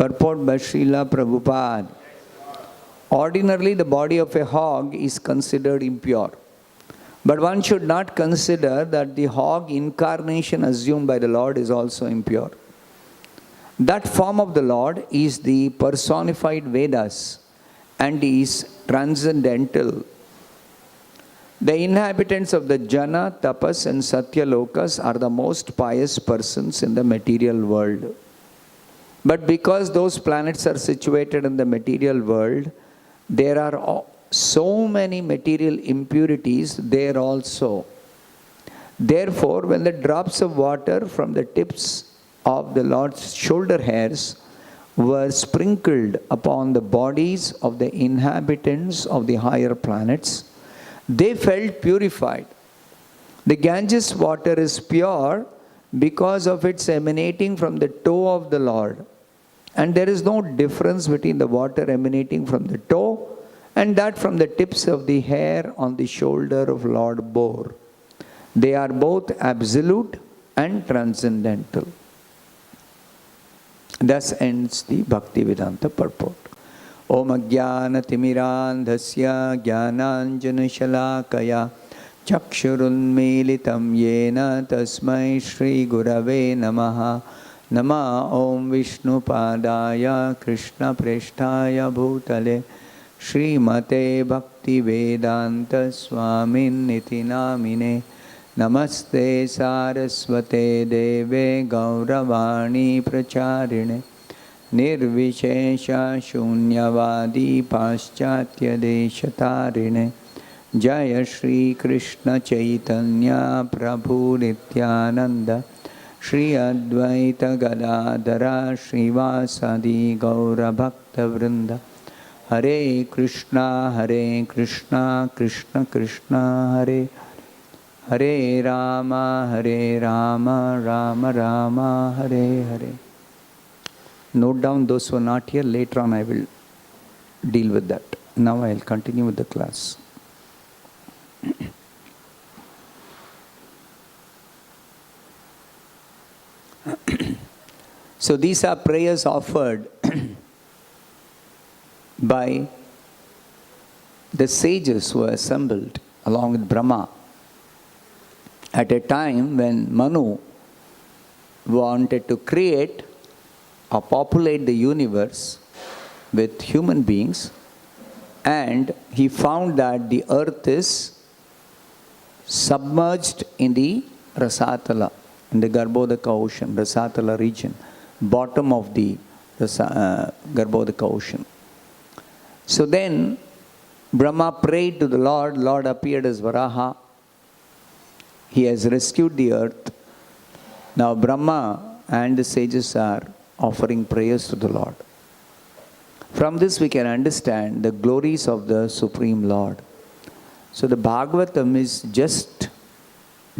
Purport by Srila Prabhupada. Ordinarily, the body of a hog is considered impure. But one should not consider that the hog incarnation assumed by the Lord is also impure. That form of the Lord is the personified Vedas and is transcendental. The inhabitants of the Jana, Tapas and Satya Lokas are the most pious persons in the material world. But because those planets are situated in the material world, there are so many material impurities there also. Therefore, when the drops of water from the tips of the Lord's shoulder hairs were sprinkled upon the bodies of the inhabitants of the higher planets, they felt purified. The Ganges water is pure because of its emanating from the toe of the Lord. And there is no difference between the water emanating from the toe and that from the tips of the hair on the shoulder of Lord Bore. They are both absolute and transcendental. Thus ends the Bhaktivedanta purport. Om Ajnana Timirandhasya Jnananjana Shalakaya Chakshurunmilitam Yena Tasmai Shri Gurave Namaha. Nama Om Vishnu Padaya Krishna Preshtaya Bhutale Shri Mate Bhakti Vedanta Swamin Niti Namine Namaste Saraswate Deve Gauravani Pracharine Nirvishesha Shunyavadi Paschatya Deshatarine Jaya Shri Krishna Chaitanya Prabhu Nityananda Shri Advaita Gadadhara Srivasadi Gaura Bhakta Vrinda Hare Krishna Krishna Krishna Hare Hare Rama Rama Rama Hare Hare. Note down those who are not here. Later on I will deal with that. Now I will continue with the class. So these are prayers offered by the sages who were assembled along with Brahma at a time when Manu wanted to create or populate the universe with human beings, and he found that the earth is submerged in the Rasatala, in the Garbhodaka ocean, Rasatala region, bottom of the Garbhodaka ocean. So then Brahma prayed to the Lord. Lord appeared as Varaha. He has rescued the earth. Now Brahma and the sages are offering prayers to the Lord. From this we can understand the glories of the Supreme Lord. So the Bhagavatam is just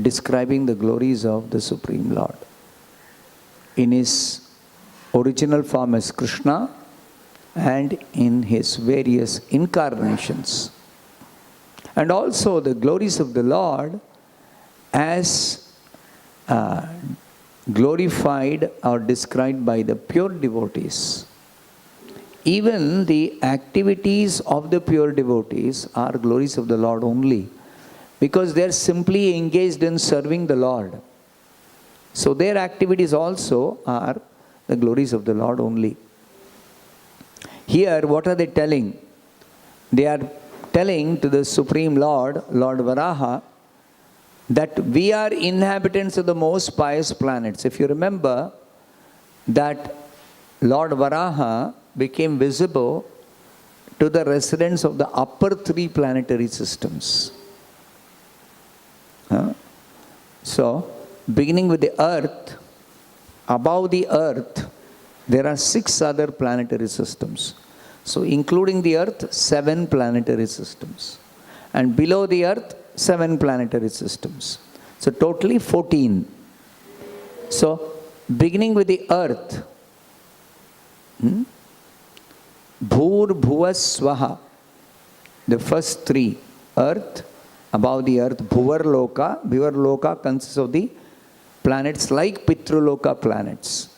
describing the glories of the Supreme Lord in his original form as Krishna and in his various incarnations. And also the glories of the Lord as glorified or described by the pure devotees. Even the activities of the pure devotees are glories of the Lord only, because they are simply engaged in serving the Lord. So their activities also are the glories of the Lord only. Here, what are they telling? They are telling to the Supreme Lord, Lord Varaha, that we are inhabitants of the most pious planets. If you remember that Lord Varaha became visible to the residents of the upper three planetary systems. So, beginning with the earth, above the earth, there are 6 other planetary systems. So, including the earth, 7 planetary systems. And below the earth, 7 planetary systems. So, totally 14. So, beginning with the earth, Bhur Bhuva Swaha, the first 3, earth, above the earth, Bhuvar Loka. Bhuvar Loka consists of the planets like Pitruloka planets.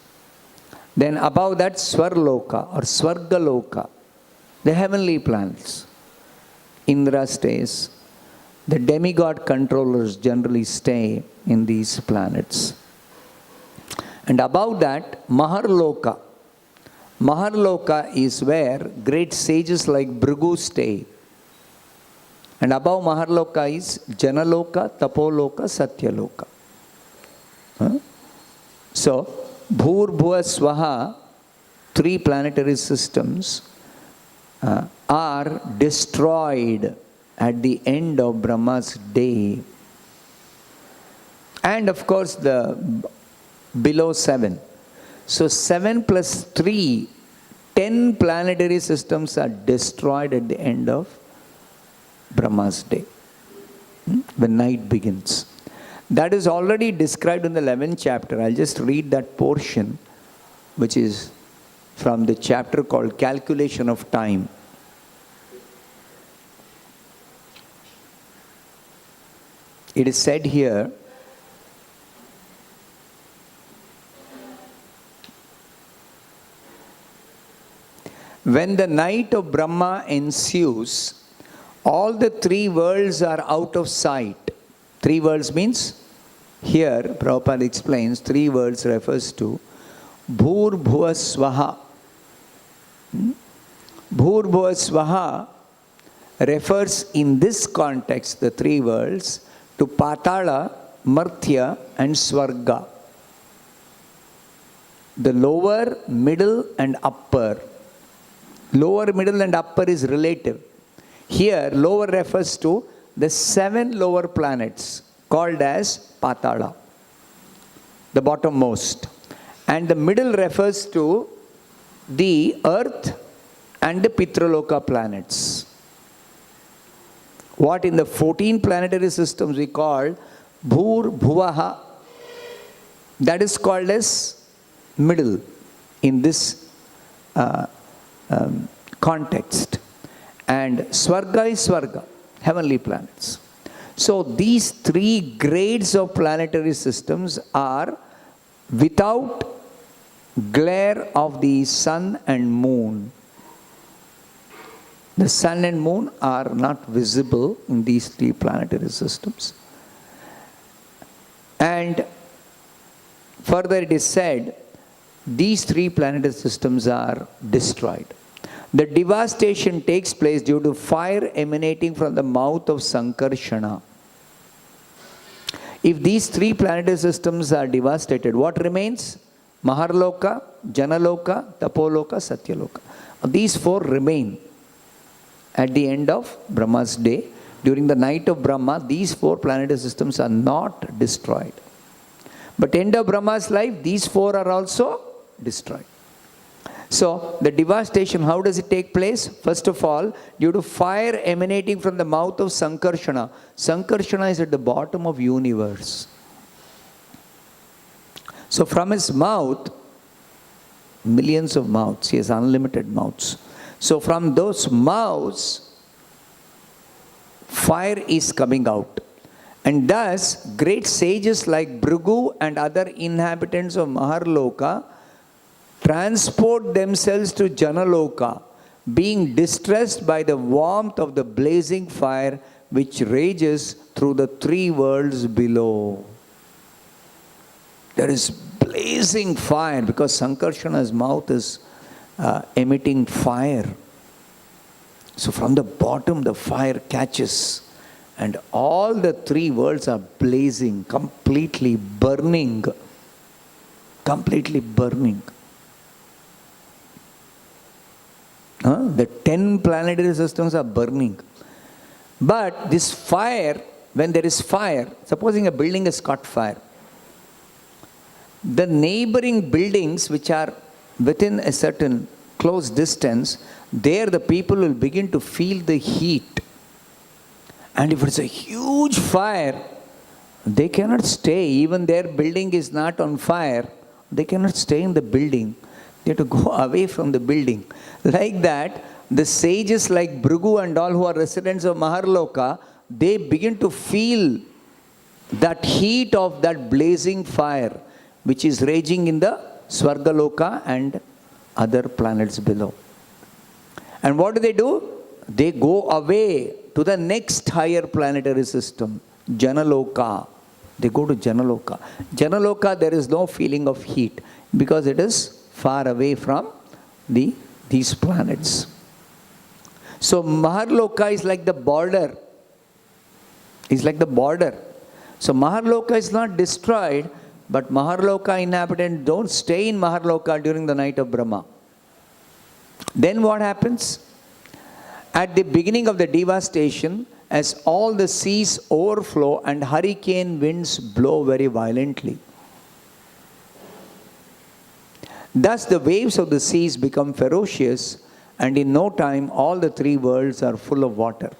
Then above that, Swarloka or Swargaloka, the heavenly planets. Indra stays. The demigod controllers generally stay in these planets. And above that, Maharloka. Maharloka is where great sages like Bhrigu stay. And above Maharloka is Janaloka, Tapoloka, Satyaloka. So, Bhur, Bhuva, Swaha, three planetary systems are destroyed at the end of Brahma's day. And of course, the below 7. So 7 plus 3, 10 planetary systems are destroyed at the end of Brahma's day, when night begins. That is already described in the 11th chapter. I'll just read that portion, which is from the chapter called Calculation of Time. It is said here, when the night of Brahma ensues, all the three worlds are out of sight. Three worlds means, here Prabhupada explains, three worlds refers to Bhur Bhuva Swaha. Bhur Bhuva Swaha refers in this context, the three worlds, to Patala, Martya and Swarga. The lower, middle and upper. Lower, middle and upper is relative. Here, lower refers to the 7 lower planets called as Patala, the bottommost. And the middle refers to the earth and the Pitraloka planets. What in the 14 planetary systems we call Bhur Bhuvaha, that is called as middle in this context. And Swarga is Swarga, heavenly planets. So these three grades of planetary systems are without glare of the sun and moon. The sun and moon are not visible in these three planetary systems. And further it is said, these three planetary systems are destroyed. The devastation takes place due to fire emanating from the mouth of Sankarshana. If these three planetary systems are devastated, what remains? Maharloka, Janaloka, Tapoloka, Satyaloka. These four remain at the end of Brahma's day. During the night of Brahma, these four planetary systems are not destroyed. But end of Brahma's life, these four are also destroyed. So, the devastation, how does it take place? First of all, due to fire emanating from the mouth of Sankarshana. Sankarshana is at the bottom of universe. So, from his mouth, millions of mouths, he has unlimited mouths. So, from those mouths, fire is coming out. And thus, great sages like Bhrigu and other inhabitants of Maharloka transport themselves to Janaloka, being distressed by the warmth of the blazing fire which rages through the three worlds below. There is blazing fire because Sankarshana's mouth is emitting fire. So from the bottom the fire catches and all the three worlds are blazing, completely burning. Completely burning. The 10 planetary systems are burning. But this fire, when there is fire, supposing a building has caught fire, the neighboring buildings which are within a certain close distance, there the people will begin to feel the heat. And if it's a huge fire, they cannot stay. Even their building is not on fire, they cannot stay in the building. They have to go away from the building. Like that, the sages like Bhrigu and all who are residents of Maharloka, they begin to feel that heat of that blazing fire which is raging in the Swargaloka and other planets below. And what do? They go away to the next higher planetary system, Janaloka. They go to Janaloka. Janaloka, there is no feeling of heat because it is far away from these planets. So Maharloka is like the border. It's like the border. So Maharloka is not destroyed, but Maharloka inhabitants don't stay in Maharloka during the night of Brahma. Then what happens? At the beginning of the devastation, as all the seas overflow and hurricane winds blow very violently. Thus the waves of the seas become ferocious, and in no time all the three worlds are full of water.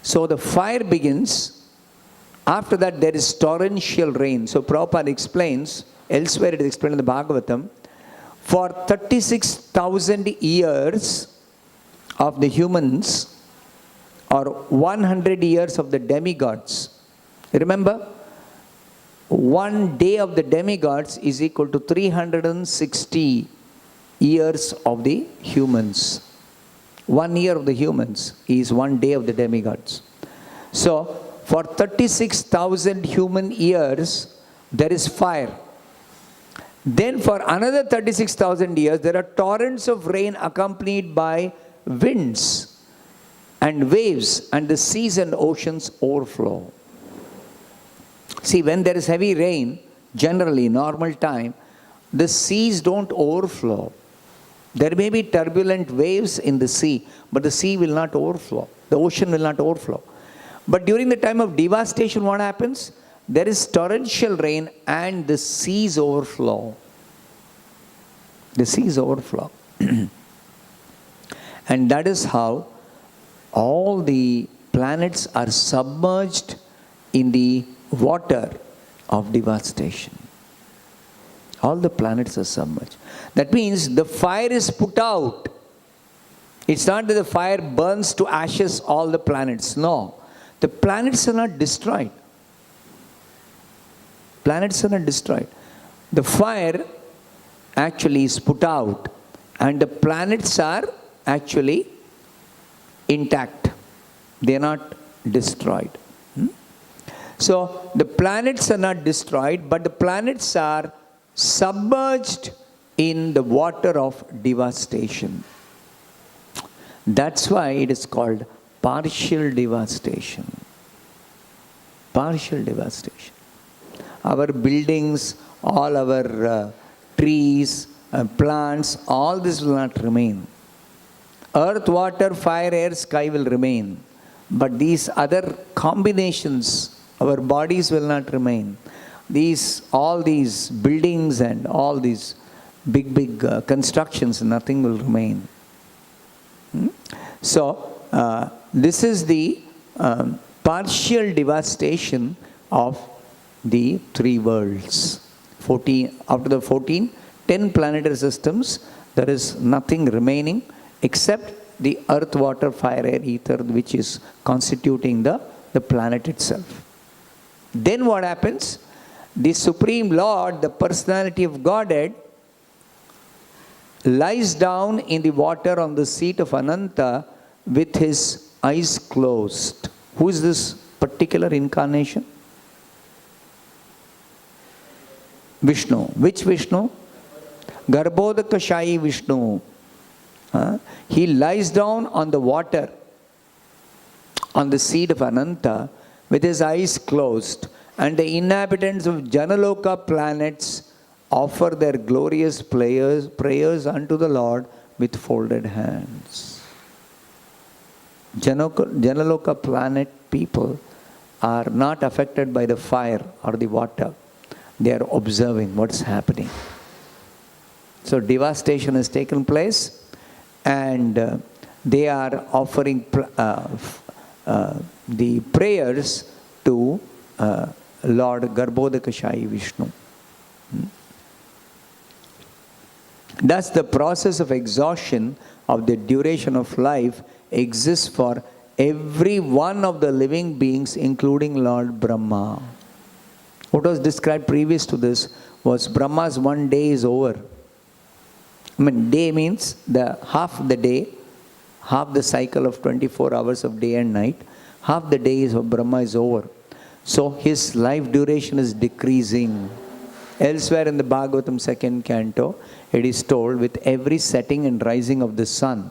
So the fire begins. After that there is torrential rain. So Prabhupada explains, elsewhere it is explained in the Bhagavatam, for 36,000 years of the humans, or 100 years of the demigods. Remember, one day of the demigods is equal to 360 years of the humans. 1 year of the humans is 1 day of the demigods. So, for 36,000 human years, there is fire. Then for another 36,000 years, there are torrents of rain accompanied by winds and waves, and the seas and oceans overflow. See, when there is heavy rain, generally, normal time, the seas don't overflow. There may be turbulent waves in the sea, but the sea will not overflow. The ocean will not overflow. But during the time of devastation, what happens? There is torrential rain and the seas overflow. The seas overflow. And that is how all the planets are submerged in the water of devastation. All the planets are submerged. That means the fire is put out. It's not that the fire burns to ashes all the planets. No. The planets are not destroyed. Planets are not destroyed. The fire actually is put out, and the planets are actually intact. They are not destroyed. So the planets are not destroyed, but the planets are submerged in the water of devastation. That's why it is called partial devastation. Partial devastation. Our buildings, all our trees, plants, all this will not remain. Earth, water, fire, air, sky will remain. But these other combinations, our bodies will not remain. All these buildings and all these big constructions, nothing will remain. So, this is the partial devastation of the three worlds. 14, after the 10 planetary systems, there is nothing remaining except the earth, water, fire, air, ether, which is constituting the planet itself. Then what happens? The Supreme Lord, the personality of Godhead, lies down in the water on the seat of Ananta with his eyes closed. Who is this particular incarnation? Vishnu. Which Vishnu? Garbhodakashayi Vishnu. He lies down on the water on the seat of Ananta with his eyes closed, and the inhabitants of Janaloka planets offer their glorious prayers unto the Lord with folded hands. Janaloka planet people are not affected by the fire or the water. They are observing what's happening. So devastation has taken place, and they are offering the prayers to Lord Garbhodakashayi Vishnu. Thus the process of exhaustion of the duration of life exists for every one of the living beings, including Lord Brahma. What was described previous to this was Brahma's one day is over. I mean, day means the half the day, half the cycle of 24 hours of day and night, half the days of Brahma is over. So his life duration is decreasing. Elsewhere in the Bhagavatam 2nd canto, it is told, with every setting and rising of the sun,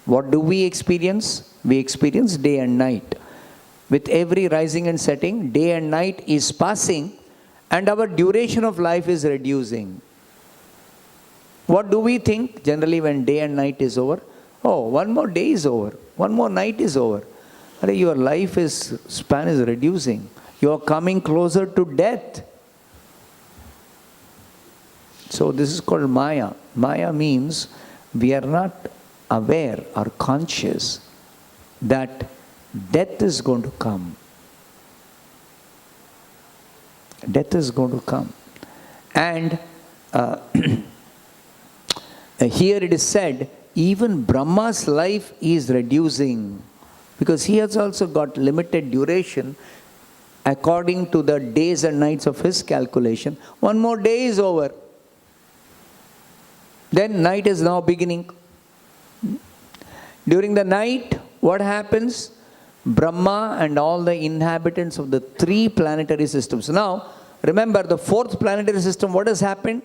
what do we experience? We experience day and night. With every rising and setting, day and night is passing, and our duration of life is reducing. What do we think generally when day and night is over? Oh, one more day is over. One more night is over. Your life span is reducing. You are coming closer to death. So this is called Maya. Maya means we are not aware or conscious that death is going to come. Death is going to come. And here it is said, even Brahma's life is reducing, because he has also got limited duration according to the days and nights of his calculation. One more day is over. Then night is now beginning. During the night, what happens? Brahma and all the inhabitants of the 3 planetary systems. Now, remember the 4th planetary system, what has happened?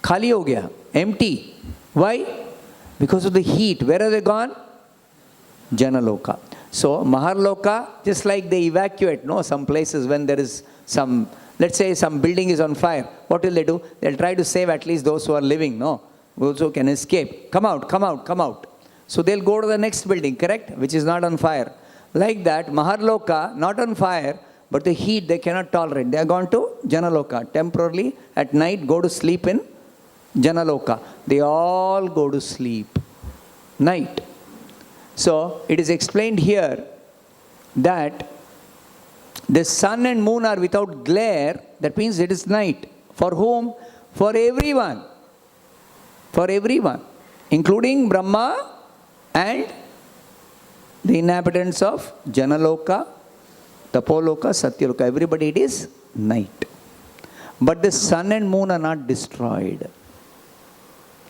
Khali ho gaya, empty. Why? Because of the heat. Where are they gone? Janaloka. So, Maharloka, just like they evacuate, some places when there is some, let's say some building is on fire. What will they do? They'll try to save at least those who are living, those who can escape. Come out, come out, come out. So they'll go to the next building, correct? Which is not on fire. Like that, Maharloka, not on fire, but the heat they cannot tolerate. They are gone to Janaloka. Temporarily, at night, go to sleep in Janaloka. They all go to sleep. Night. So, it is explained here that the sun and moon are without glare. That means it is night. For whom? For everyone. For everyone. Including Brahma and the inhabitants of Janaloka, Tapoloka, Satyaloka. Everybody, it is night. But the sun and moon are not destroyed.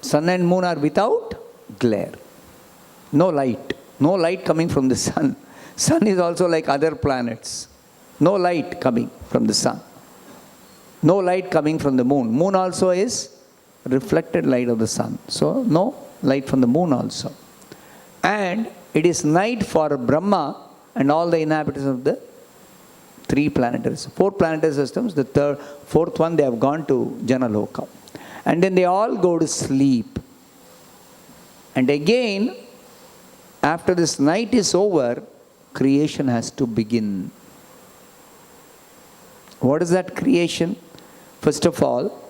Sun and moon are without glare. No light. No light coming from the sun. Sun is also like other planets. No light coming from the sun. No light coming from the moon. Moon also is reflected light of the sun. So, no light from the moon also. And it is night for Brahma and all the inhabitants of the 3 planetary, 4 planetary systems. The 4th one, they have gone to Janaloka. And then they all go to sleep. And again, after this night is over, creation has to begin. What is that creation? First of all,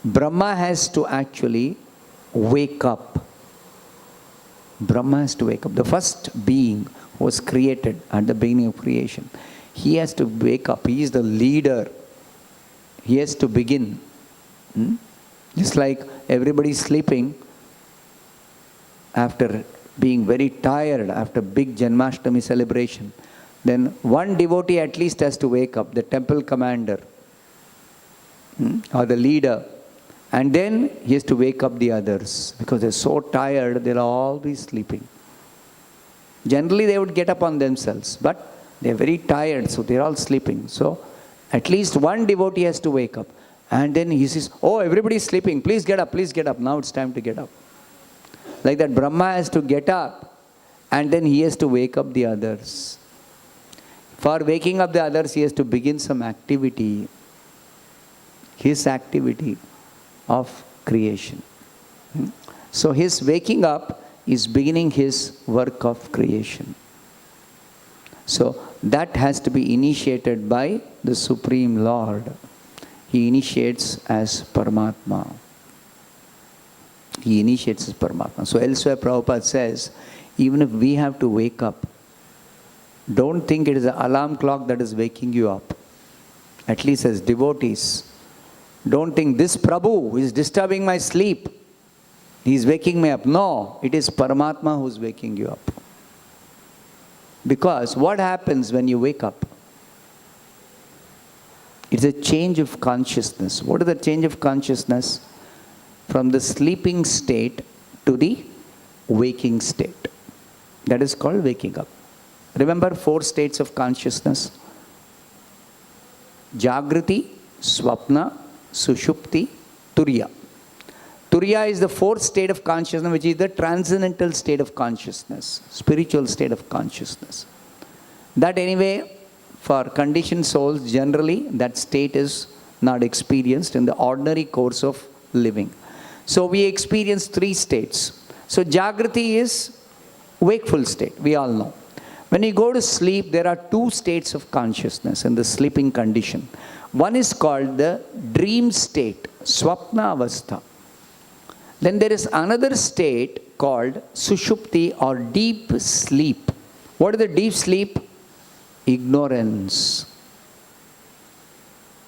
Brahma has to actually wake up. Brahma has to wake up. The first being was created at the beginning of creation. He has to wake up. He is the leader. He has to begin. Just like everybody is sleeping after being very tired after big Janmashtami celebration. Then one devotee at least has to wake up, the temple commander or the leader. And then he has to wake up the others because they're so tired, they'll all be sleeping. Generally they would get up on themselves, but they're very tired, so they're all sleeping. So at least one devotee has to wake up. And then he says, oh, everybody's sleeping, please get up, please get up. Now it's time to get up. Like that, Brahma has to get up and then he has to wake up the others. For waking up the others, he has to begin some activity. His activity of creation. So his waking up is beginning his work of creation. So that has to be initiated by the Supreme Lord. He initiates as Paramatma. He initiates as Paramatma. So elsewhere Prabhupada says, even if we have to wake up, don't think it is an alarm clock that is waking you up. At least as devotees. Don't think this Prabhu is disturbing my sleep. He is waking me up. No, it is Paramatma who is waking you up. Because what happens when you wake up? It's is a change of consciousness. What is the change of consciousness? From the sleeping state to the waking state. That is called waking up. Remember 4 states of consciousness? Jagriti, Swapna, Sushupti, Turiya. Turiya is the 4th state of consciousness, which is the transcendental state of consciousness, spiritual state of consciousness. That anyway, for conditioned souls, generally that state is not experienced in the ordinary course of living. So we experience 3 states. So Jagriti is wakeful state, we all know. When you go to sleep, there are 2 states of consciousness in the sleeping condition. One is called the dream state, Swapna Avastha. Then there is another state called Sushupti or deep sleep. What is the deep sleep? Ignorance.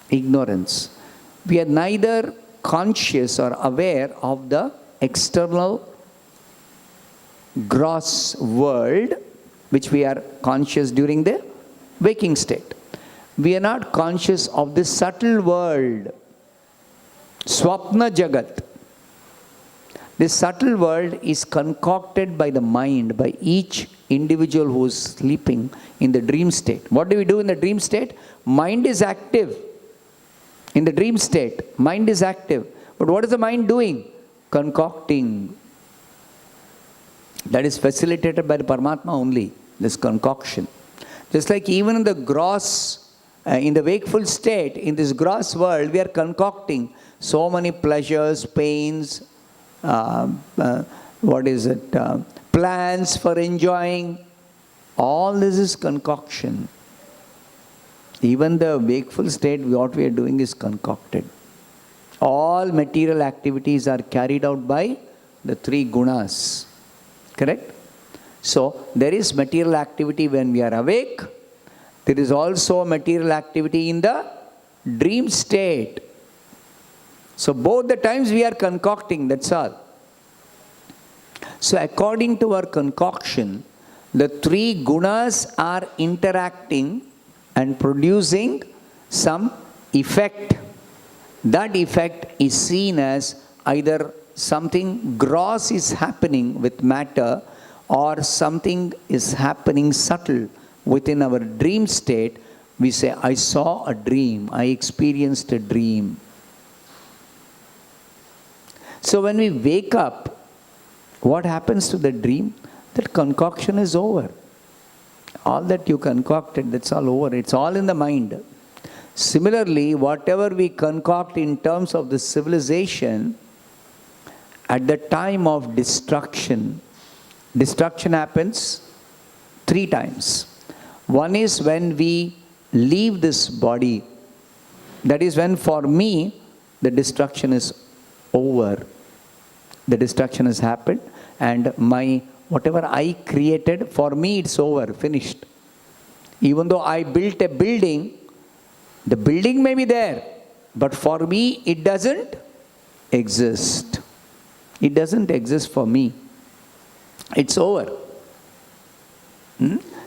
Ignorance. We are neither conscious or aware of the external gross world, which we are conscious during the waking state. We are not conscious of the subtle world, Swapna Jagat. This subtle world is concocted by the mind, by each individual who is sleeping in the dream state. What do we do in the dream state? Mind is active. In the dream state, mind is active. But what is the mind doing? Concocting. That is facilitated by the Paramatma only, this concoction. Just like even in the gross, in the wakeful state, in this gross world, we are concocting so many pleasures, pains, plans for enjoying. All this is concoction. Even the wakeful state, what we are doing is concocted. All material activities are carried out by the 3 gunas. Correct? So, there is material activity when we are awake. There is also material activity in the dream state. So, both the times we are concocting, that's all. So, according to our concoction, the 3 gunas are interacting and producing some effect. That effect is seen as either something gross is happening with matter or something is happening subtle within our dream state. We say, I saw a dream, I experienced a dream. So when we wake up, what happens to the dream? That concoction is over. All that you concocted, that's all over. It's all in the mind. Similarly, whatever we concoct in terms of the civilization, at the time of destruction, destruction happens 3 times. One is when we leave this body. That is when for me, the destruction is over. The destruction has happened and whatever I created, for me it's over, finished. Even though I built a building, the building may be there, but for me it doesn't exist. It doesn't exist for me. It's over.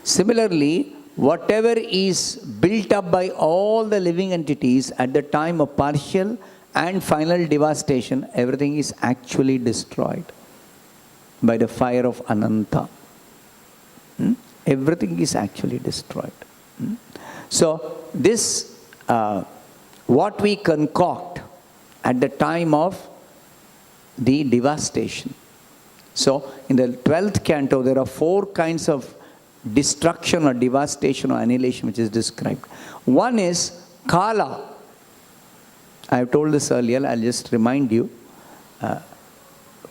Similarly, whatever is built up by all the living entities at the time of partial and final devastation, everything is actually destroyed by the fire of Ananta. Everything is actually destroyed. So, this, what we concoct at the time of the devastation. So, in the 12th canto, there are 4 kinds of destruction or devastation or annihilation which is described. One is Kala. I have told this earlier, I'll just remind you.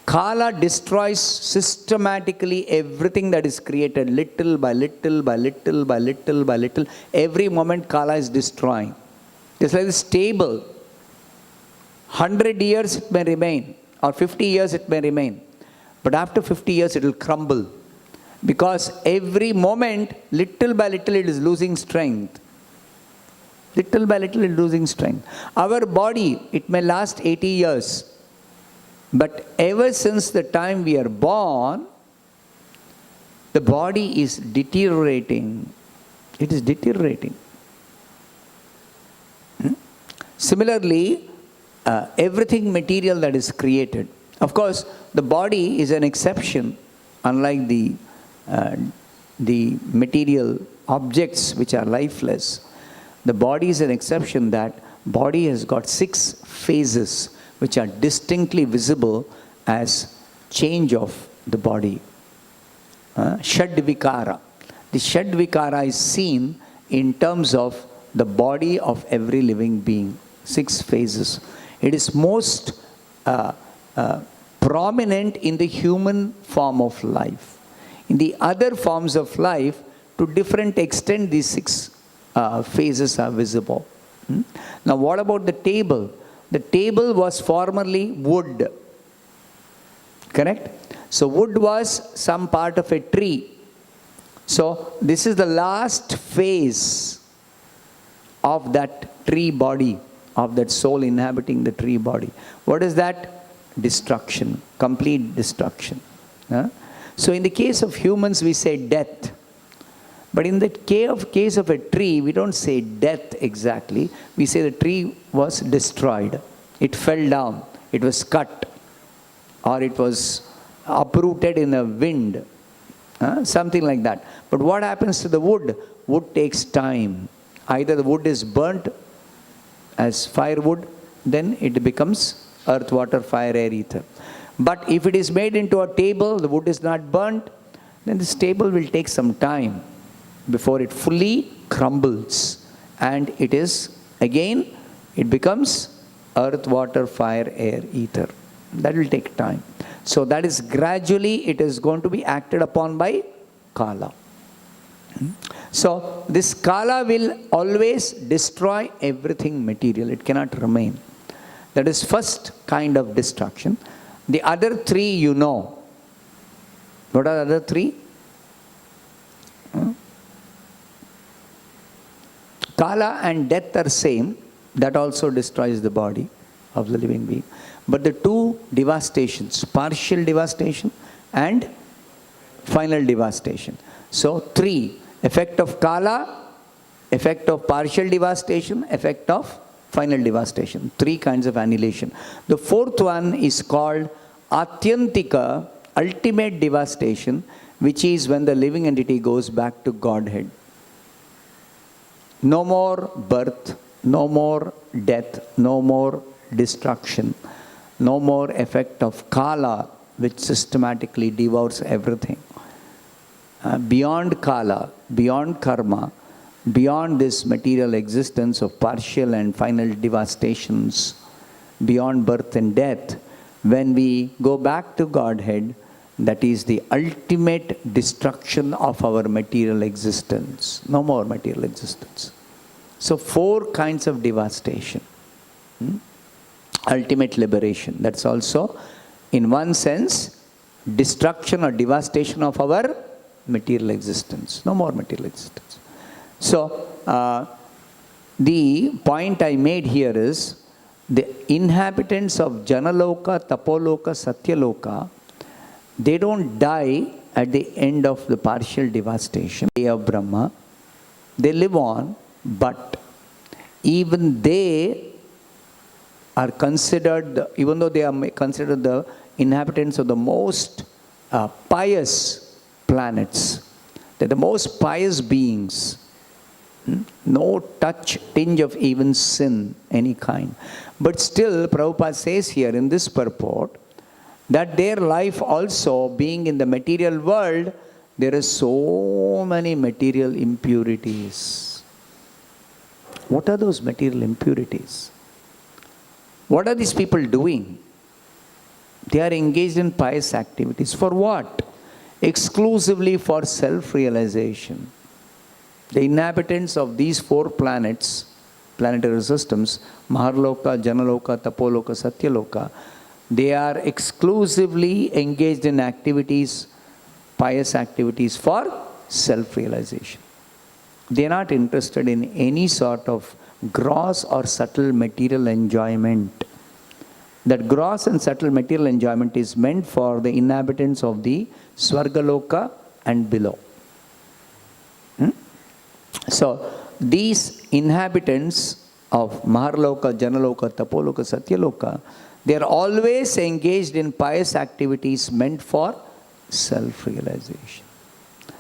Kala destroys systematically everything that is created, little by little, by little, by little, by little. Every moment Kala is destroying. It's like this table. 100 years it may remain, or 50 years it may remain. But after 50 years it will crumble. Because every moment, little by little, it is losing strength. Little by little, it is losing strength. Our body, it may last 80 years. But ever since the time we are born, the body is deteriorating. It is deteriorating. Similarly, everything material that is created. Of course, the body is an exception, unlike the material objects which are lifeless. The body is an exception, that body has got 6 phases which are distinctly visible as change of the body. Shadvikara. The Shadvikara is seen in terms of the body of every living being. 6 phases. It is most prominent in the human form of life. In the other forms of life, to different extent, these 6 phases are visible. Now, what about the table? The table was formerly wood. Correct? So, wood was some part of a tree. So, this is the last phase of that tree body, of that soul inhabiting the tree body. What is that? Destruction, complete destruction. So in the case of humans, we say death. But in the case of a tree, we don't say death exactly. We say the tree was destroyed. It fell down. It was cut. Or it was uprooted in a wind. Something like that. But what happens to the wood? Wood takes time. Either the wood is burnt as firewood, then it becomes earth, water, fire, air, ether. But if it is made into a table, the wood is not burnt, then this table will take some time before it fully crumbles. And it is, again, it becomes earth, water, fire, air, ether. That will take time. So that is gradually, it is going to be acted upon by Kala. So this Kala will always destroy everything material. It cannot remain. That is first kind of destruction. The other 3 you know. What are the other 3? Kala and death are same. That also destroys the body of the living being. But the 2 devastations, partial devastation and final devastation. So 3, effect of Kala, effect of partial devastation, effect of final devastation. 3 kinds of annihilation. The 4th one is called Atyantika, ultimate devastation, which is when the living entity goes back to Godhead. No more birth, no more death, no more destruction, no more effect of Kala, which systematically devours everything. Beyond Kala, beyond karma, beyond this material existence of partial and final devastations, beyond birth and death, when we go back to Godhead, that is the ultimate destruction of our material existence. No more material existence. So 4 kinds of devastation. Ultimate liberation. That's also, in one sense, destruction or devastation of our material existence. No more material existence. So, the point I made here is, the inhabitants of Janaloka, Tapoloka, Satyaloka, they don't die at the end of the partial devastation, day of Brahma. They live on, but even they are considered, even though they are considered the inhabitants of the most pious planets, they're the most pious beings. No tinge of even sin, any kind. But still, Prabhupada says here in this purport, that their life also, being in the material world, there are so many material impurities. What are those material impurities? What are these people doing? They are engaged in pious activities. For what? Exclusively for self-realization. The inhabitants of these 4 planets, planetary systems, Maharloka, Janaloka, Tapoloka, Satyaloka, they are exclusively engaged in activities, pious activities for self-realization. They are not interested in any sort of gross or subtle material enjoyment. That gross and subtle material enjoyment is meant for the inhabitants of the Swargaloka and below. So, these inhabitants of Maharloka, Janaloka, Tapoloka, Satyaloka, they are always engaged in pious activities meant for self-realization.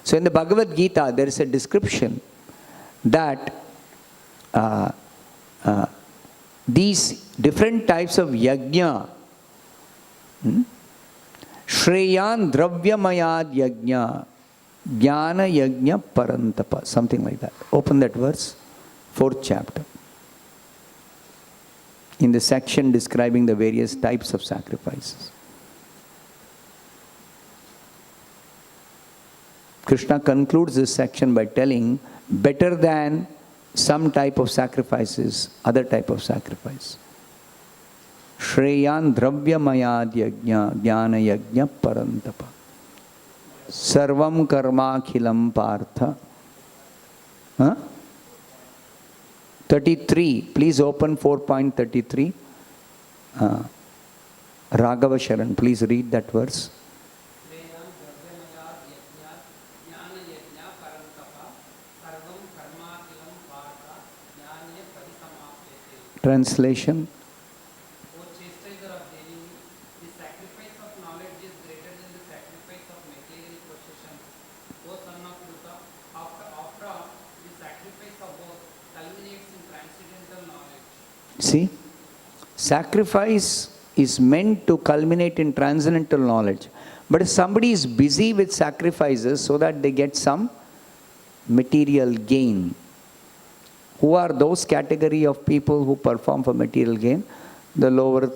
So in the Bhagavad Gita, there is a description that these different types of yajna, Shreyan Dravyamayad Yajna, Jnana Yajna Parantapa, something like that. Open that verse, 4th chapter. In the section describing the various types of sacrifices. Krishna concludes this section by telling, better than some type of sacrifices, other type of sacrifice. Shreyan Dravyamayad Yajna, Jnana Yajna Parantapa. Sarvam Karma Khilam Partha. 33. Please open 4.33. Raghava Sharan, please read that verse. Translation. O chastiser of Devi, the sacrifice of knowledge is greater than the sacrifice of material possessions. O son of Luka, after all, the sacrifice of both culminates in transcendental knowledge. See, sacrifice is meant to culminate in transcendental knowledge. But if somebody is busy with sacrifices so that they get some material gain, who are those category of people who perform for material gain? The lower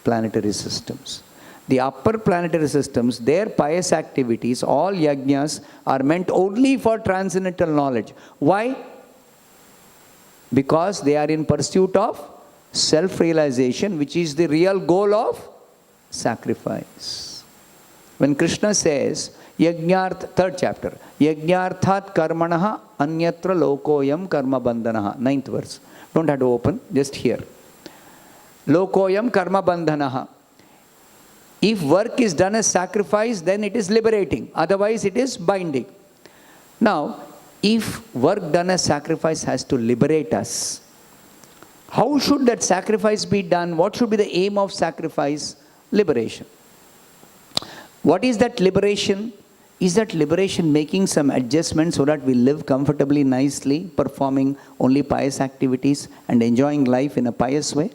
planetary systems. The upper planetary systems, their pious activities, all yajnas, are meant only for transcendental knowledge. Why? Because they are in pursuit of self-realization, which is the real goal of sacrifice. When Krishna says, Yajnarth, 3rd chapter, Yajnarthat karmanaha anyatra lokoyam karma bandhanaha, 9th verse. Don't have to open, just here. Lokoyam karma bandhanaha. If work is done as sacrifice, then it is liberating. Otherwise, it is binding. Now, if work done as sacrifice has to liberate us, how should that sacrifice be done? What should be the aim of sacrifice? Liberation. What is that liberation? Is that liberation making some adjustments so that we live comfortably, nicely, performing only pious activities and enjoying life in a pious way?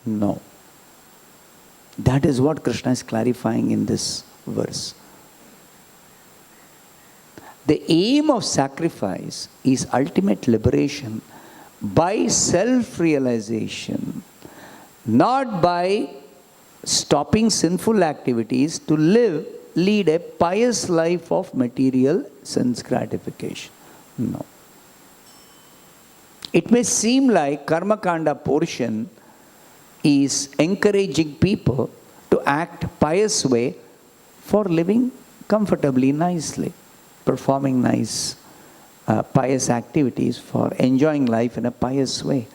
No. That is what Krishna is clarifying in this verse. The aim of sacrifice is ultimate liberation by self-realization, not by stopping sinful activities to lead a pious life of material sense gratification. No. It may seem like Karma Kanda portion is encouraging people to act pious way for living comfortably, nicely, performing nice pious activities, for enjoying life in a pious way.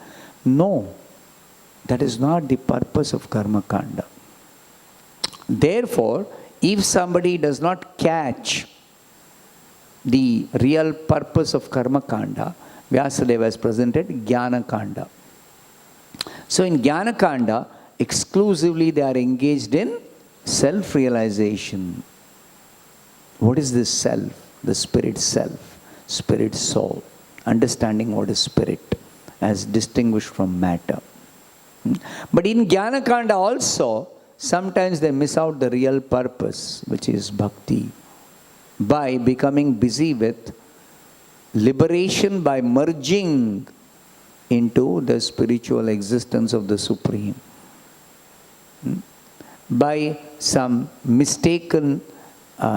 No, that is not the purpose of Karma Kanda. Therefore, if somebody does not catch the real purpose of Karma Kanda, Vyasadeva has presented Jnana Kanda. So in Jnana Kanda, exclusively they are engaged in self-realization. What is this self? The spirit self, spirit soul. Understanding what is spirit as distinguished from matter. But in Jnana Kanda also, sometimes they miss out the real purpose, which is bhakti, by becoming busy with liberation by merging into the spiritual existence of the Supreme. By some mistaken,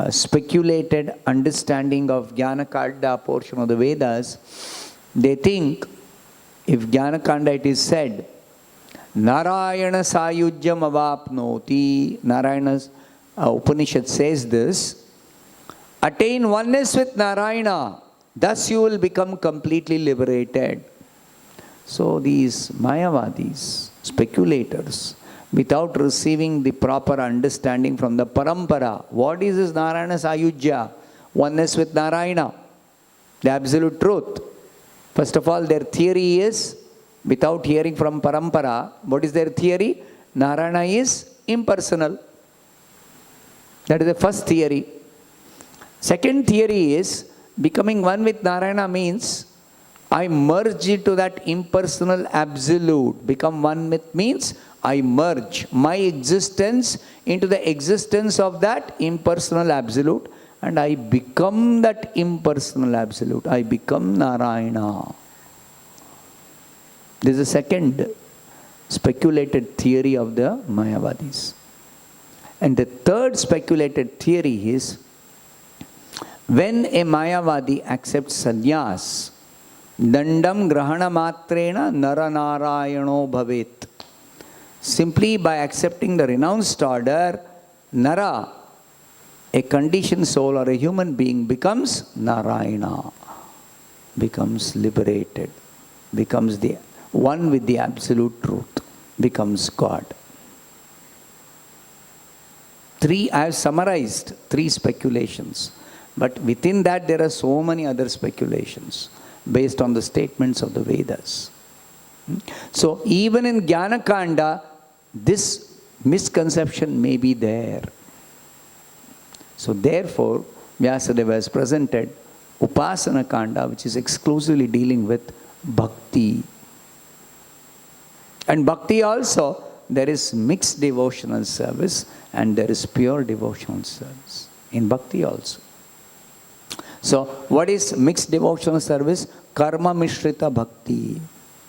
speculated understanding of Jnana Kanda portion of the Vedas, they think if Jnana Kanda it is said, Narayana Sayujyam Avapnoti, Narayana's Upanishad says this, attain oneness with Narayana, thus you will become completely liberated. So these Mayavadis, speculators, without receiving the proper understanding from the Parampara, what is this Narayana Sayujya? Oneness with Narayana, the absolute truth. First of all, their theory is without hearing from parampara, what is their theory? Narayana is impersonal. That is the first theory. Second theory is, becoming one with Narayana means I merge into that impersonal absolute. Become one with means I merge my existence into the existence of that impersonal absolute, and I become that impersonal absolute. I become Narayana. This is the second speculated theory of the Mayavadis. And the third speculated theory is, when a Mayavadi accepts sannyas, dandam grahana matrena naranarayano bhavet. Simply by accepting the renounced order, Nara, a conditioned soul or a human being, becomes Narayana, becomes liberated, becomes the one with the absolute truth, becomes God. I have summarized 3 speculations, but within that there are so many other speculations based on the statements of the Vedas. So even in Jnana Kanda, this misconception may be there. So therefore, Vyasadeva has presented Upasana Kanda, which is exclusively dealing with bhakti. And bhakti also, there is mixed devotional service and there is pure devotional service in bhakti also. So what is mixed devotional service? Karma mishrita bhakti.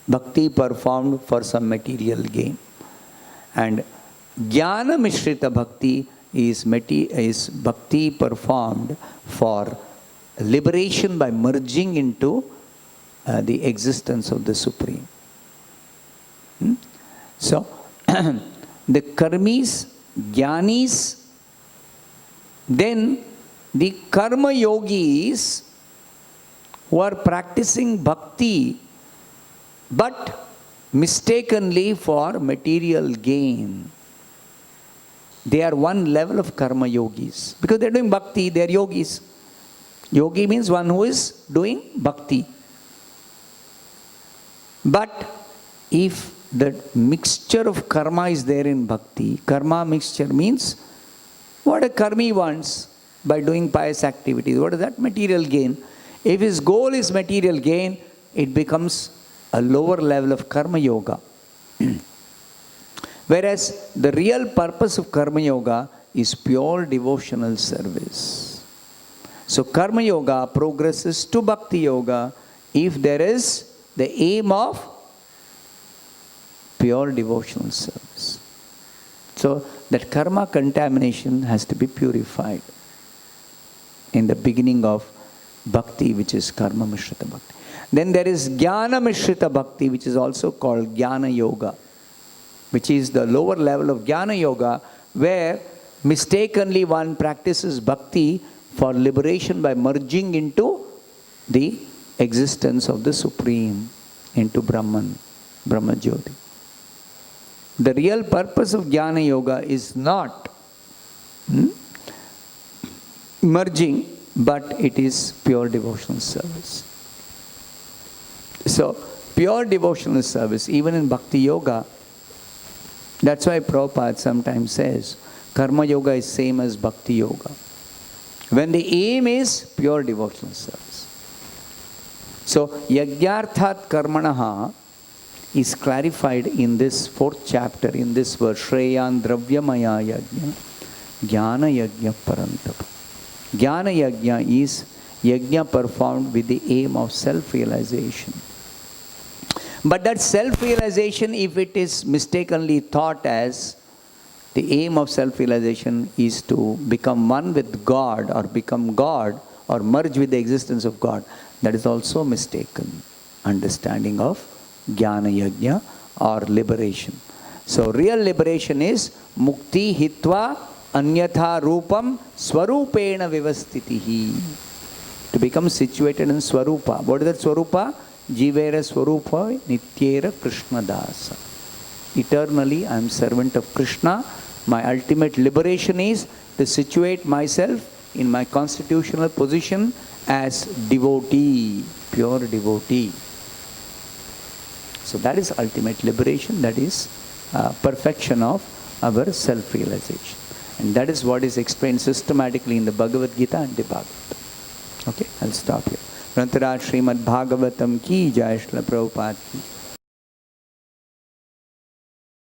Bhakti performed for some material gain. And jnana mishrita bhakti is bhakti performed for liberation by merging into the existence of the Supreme. So, the karmis, jnanis, then the karma yogis who are practicing bhakti but mistakenly for material gain. They are one level of karma yogis. Because they are doing bhakti, they are yogis. Yogi means one who is doing bhakti. But if the mixture of karma is there in bhakti, karma mixture means what a karmi wants by doing pious activities. What is that? Material gain. If his goal is material gain, it becomes a lower level of karma yoga. Whereas the real purpose of karma yoga is pure devotional service. So karma yoga progresses to bhakti yoga if there is the aim of pure devotional service. So that karma contamination has to be purified in the beginning of bhakti, which is karma mishrita bhakti. Then there is jnana mishrita bhakti, which is also called jnana yoga, which is the lower level of jnana yoga, where mistakenly one practices bhakti for liberation by merging into the existence of the Supreme, into Brahman, Brahma Jyoti. The real purpose of jnana yoga is not merging, but it is pure devotional service. So, pure devotional service, even in bhakti yoga, that's why Prabhupada sometimes says, karma yoga is same as bhakti yoga. When the aim is pure devotional service. So, yagyarthat karmanaha is clarified in this 4th chapter, in this verse, Shreyan dravyamaya yajna, jnana yajna parantapa. Jnana yajna is yajna performed with the aim of self-realization. But that self-realization, if it is mistakenly thought as the aim of self-realization is to become one with God or become God or merge with the existence of God, that is also mistaken understanding of jnana yajna or liberation. So real liberation is mukti hitva anyatha rupam swarupena vivastitihi. To become situated in swarupa. What is that swarupa? Jivera swarupa nityera Krishna dasa. Eternally I am servant of Krishna. My ultimate liberation is to situate myself in my constitutional position as devotee, pure devotee. So that is ultimate liberation, that is perfection of our self-realization. And that is what is explained systematically in the Bhagavad Gita and the Bhagavad. Okay, I'll stop here. Grantharaj Srimad Bhagavatam ki jai, Srila Prabhupada ki.